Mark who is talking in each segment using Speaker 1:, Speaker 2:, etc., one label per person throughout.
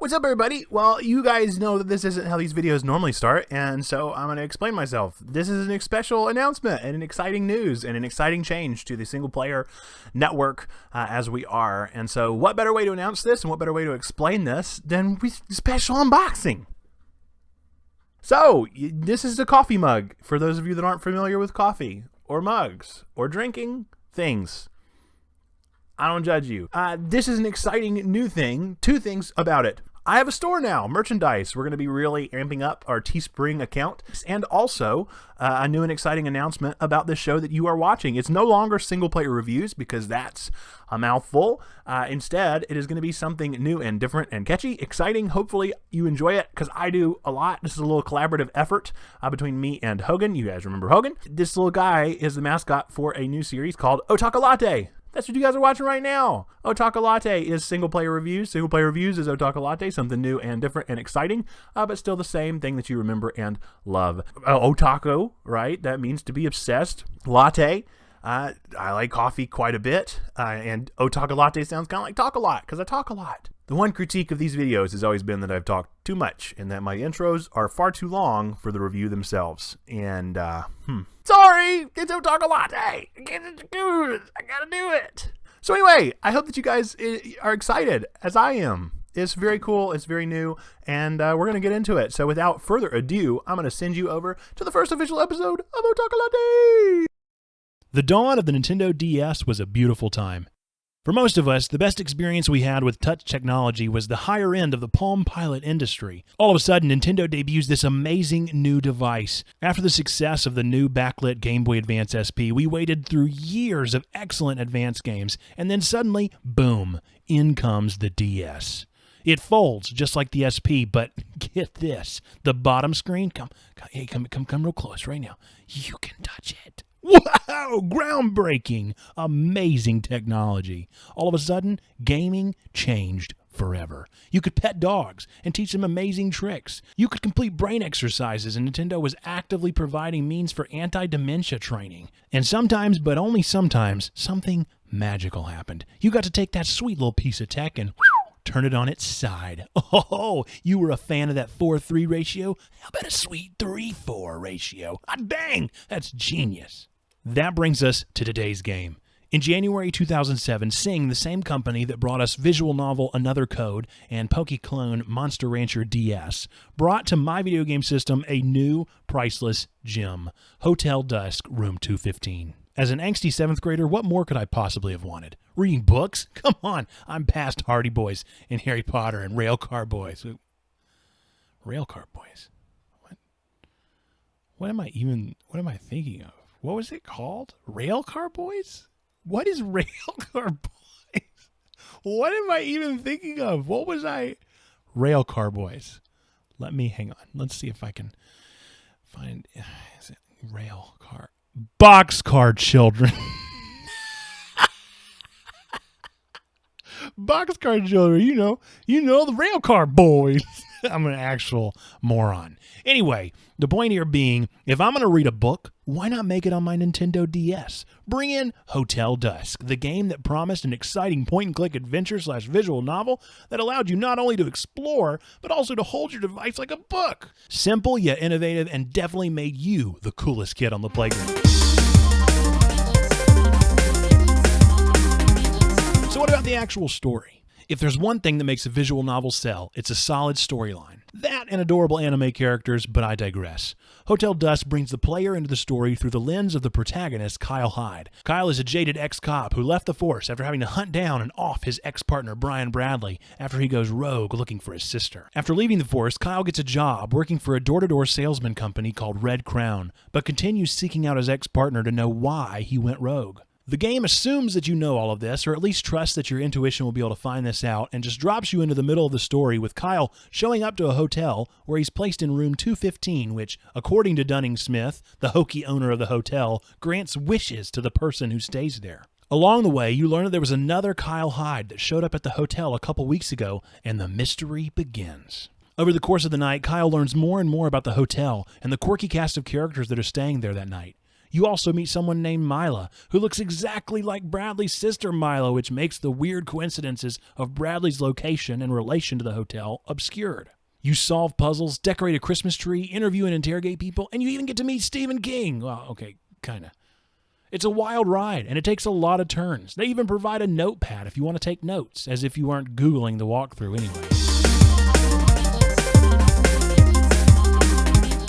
Speaker 1: What's up, everybody? Well, you guys know that this isn't how these videos normally start, and so I'm going to explain myself. This is a special announcement and an exciting news and an exciting change to the single-player network as we are. And so what better way to announce this and what better way to explain this than with special unboxing? So, this is a coffee mug for those of you that aren't familiar with coffee or mugs or drinking things. I don't judge you. This is an exciting new thing. Two things about it. I have a store now, merchandise. We're going to be really amping up our Teespring account. And also, a new and exciting announcement about the show that you are watching. It's no longer single-player reviews because that's a mouthful. Instead, it is going to be something new and different and catchy, exciting. Hopefully, you enjoy it because I do a lot. This is a little collaborative effort between me and Hogan. You guys remember Hogan? This little guy is the mascot for a new series called Otakalatte. That's what you guys are watching right now. Otakalatte is single-player reviews. Single-player reviews is Otakalatte, something new and different and exciting, but still the same thing that you remember and love. Otaku, right? That means to be obsessed. Latte. I like coffee quite a bit, and Otakalatte sounds kind of like talk a lot, because I talk a lot. The one critique of these videos has always been that I've talked too much, and that my intros are far too long for the review themselves. And, sorry, it's Otakalatte. I gotta do it. So anyway, I hope that you guys are excited, as I am. It's very cool, it's very new, and we're going to get into it. So without further ado, I'm going to send you over to the first official episode of Otakalatte.
Speaker 2: The dawn of the Nintendo DS was a beautiful time. For most of us, the best experience we had with touch technology was the higher end of the Palm Pilot industry. All of a sudden, Nintendo debuts this amazing new device. After the success of the new backlit Game Boy Advance SP, we waited through years of excellent advance games, and then suddenly, boom, in comes the DS. It folds just like the SP, but get this, the bottom screen, come real close right now. You can touch it. Wow, groundbreaking, amazing technology. All of a sudden, gaming changed forever. You could pet dogs and teach them amazing tricks. You could complete brain exercises, and Nintendo was actively providing means for anti-dementia training. And sometimes, but only sometimes, something magical happened. You got to take that sweet little piece of tech and turn it on its side. Oh, you were a fan of that 4:3 ratio? How about a sweet 3:4 ratio? Ah, dang, that's genius. That brings us to today's game. In January 2007, Sing, the same company that brought us visual novel Another Code and Pokéclone Monster Rancher DS, brought to my video game system a new, priceless gem, Hotel Dusk Room 215. As an angsty 7th grader, what more could I possibly have wanted? Reading books? Come on, I'm past Hardy Boys and Harry Potter and Railcar Boys. Railcar Boys? What am I thinking of? What was it called? Railcar Boys? What is Railcar Boys? What am I even thinking of? What was I? Railcar Boys. Hang on. Let's see if I can find, is it Railcar? Boxcar Children. Boxcar Children, you know the Railcar Boys. I'm an actual moron. Anyway, the point here being, if I'm going to read a book, why not make it on my Nintendo DS? Bring in Hotel Dusk, the game that promised an exciting point-and-click adventure/visual novel that allowed you not only to explore, but also to hold your device like a book. Simple yet innovative, and definitely made you the coolest kid on the playground. So what about the actual story? If there's one thing that makes a visual novel sell, it's a solid storyline. That and adorable anime characters, but I digress. Hotel Dusk brings the player into the story through the lens of the protagonist, Kyle Hyde. Kyle is a jaded ex-cop who left the force after having to hunt down and off his ex-partner, Brian Bradley, after he goes rogue looking for his sister. After leaving the force, Kyle gets a job working for a door-to-door salesman company called Red Crown, but continues seeking out his ex-partner to know why he went rogue. The game assumes that you know all of this, or at least trusts that your intuition will be able to find this out, and just drops you into the middle of the story with Kyle showing up to a hotel where he's placed in room 215, which, according to Dunning-Smith, the hokey owner of the hotel, grants wishes to the person who stays there. Along the way, you learn that there was another Kyle Hyde that showed up at the hotel a couple weeks ago, and the mystery begins. Over the course of the night, Kyle learns more and more about the hotel and the quirky cast of characters that are staying there that night. You also meet someone named Mila, who looks exactly like Bradley's sister Mila, which makes the weird coincidences of Bradley's location and relation to the hotel obscured. You solve puzzles, decorate a Christmas tree, interview and interrogate people, and you even get to meet Stephen King. Well, okay, kinda. It's a wild ride, and it takes a lot of turns. They even provide a notepad if you want to take notes, as if you aren't Googling the walkthrough anyway.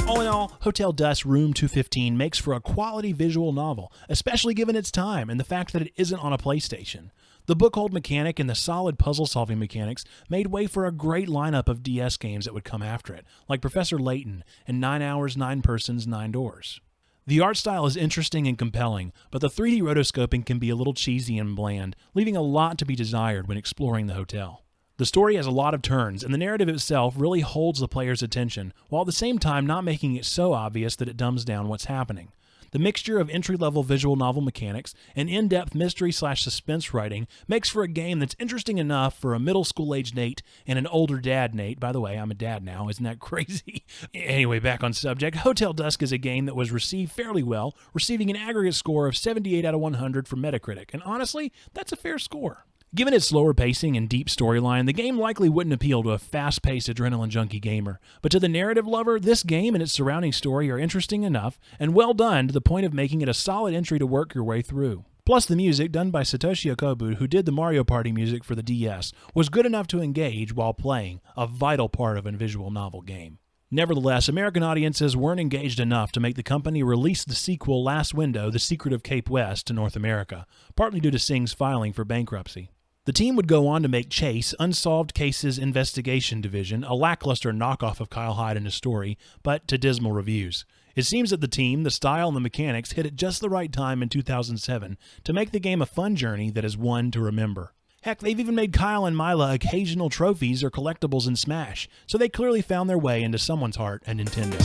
Speaker 2: All in all, Hotel Dusk Room 215 makes for a quality visual novel, especially given its time and the fact that it isn't on a PlayStation. The book-hold mechanic and the solid puzzle-solving mechanics made way for a great lineup of DS games that would come after it, like Professor Layton and 9 Hours, 9 Persons, 9 Doors. The art style is interesting and compelling, but the 3D rotoscoping can be a little cheesy and bland, leaving a lot to be desired when exploring the hotel. The story has a lot of turns, and the narrative itself really holds the player's attention, while at the same time not making it so obvious that it dumbs down what's happening. The mixture of entry-level visual novel mechanics and in-depth mystery/suspense writing makes for a game that's interesting enough for a middle school-aged Nate and an older dad Nate. By the way, I'm a dad now, isn't that crazy? Anyway, back on subject, Hotel Dusk is a game that was received fairly well, receiving an aggregate score of 78 out of 100 from Metacritic, and honestly, that's a fair score. Given its slower pacing and deep storyline, the game likely wouldn't appeal to a fast-paced adrenaline junkie gamer, but to the narrative lover, this game and its surrounding story are interesting enough and well done to the point of making it a solid entry to work your way through. Plus, the music, done by Satoshi Okobu, who did the Mario Party music for the DS, was good enough to engage while playing, a vital part of a visual novel game. Nevertheless, American audiences weren't engaged enough to make the company release the sequel Last Window, The Secret of Cape West, to North America, partly due to Sing's filing for bankruptcy. The team would go on to make Chase, Unsolved Cases Investigation Division, a lackluster knockoff of Kyle Hyde and his story, but to dismal reviews. It seems that the team, the style, and the mechanics hit at just the right time in 2007 to make the game a fun journey that is one to remember. Heck, they've even made Kyle and Mila occasional trophies or collectibles in Smash, so they clearly found their way into someone's heart at Nintendo.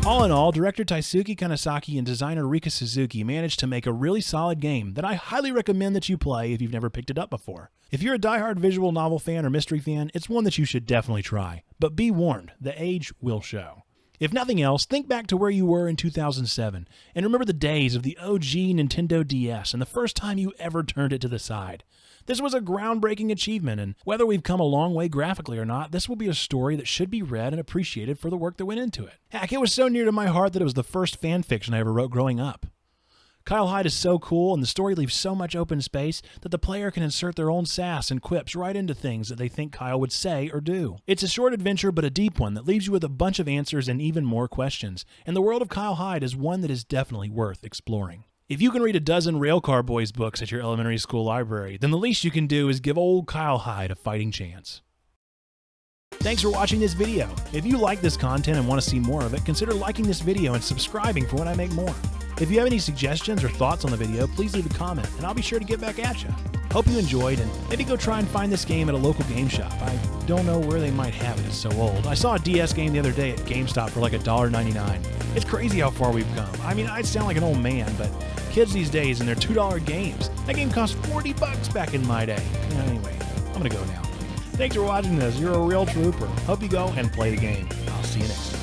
Speaker 2: All in all, director Taisuke Kanasaki and designer Rika Suzuki managed to make a really solid game that I highly recommend that you play if you've never picked it up before. If you're a diehard visual novel fan or mystery fan, it's one that you should definitely try. But be warned, the age will show. If nothing else, think back to where you were in 2007 and remember the days of the OG Nintendo DS and the first time you ever turned it to the side. This was a groundbreaking achievement, and whether we've come a long way graphically or not, this will be a story that should be read and appreciated for the work that went into it. Heck, it was so near to my heart that it was the first fan fiction I ever wrote growing up. Kyle Hyde is so cool, and the story leaves so much open space that the player can insert their own sass and quips right into things that they think Kyle would say or do. It's a short adventure, but a deep one that leaves you with a bunch of answers and even more questions, and the world of Kyle Hyde is one that is definitely worth exploring. If you can read a dozen Railcar Boys books at your elementary school library, then the least you can do is give old Kyle Hyde a fighting chance. Thanks for watching this video. If you like this content and want to see more of it, consider liking this video and subscribing for when I make more. If you have any suggestions or thoughts on the video, please leave a comment, and I'll be sure to get back at you. Hope you enjoyed, and maybe go try and find this game at a local game shop. I don't know where they might have it, it's so old. I saw a DS game the other day at GameStop for like $1.99. It's crazy how far we've come. I mean, I sound like an old man, but kids these days and their $2 games. That game cost $40 back in my day. Anyway, I'm gonna go now. Thanks for watching this. You're a real trooper. Hope you go and play the game. I'll see you next time.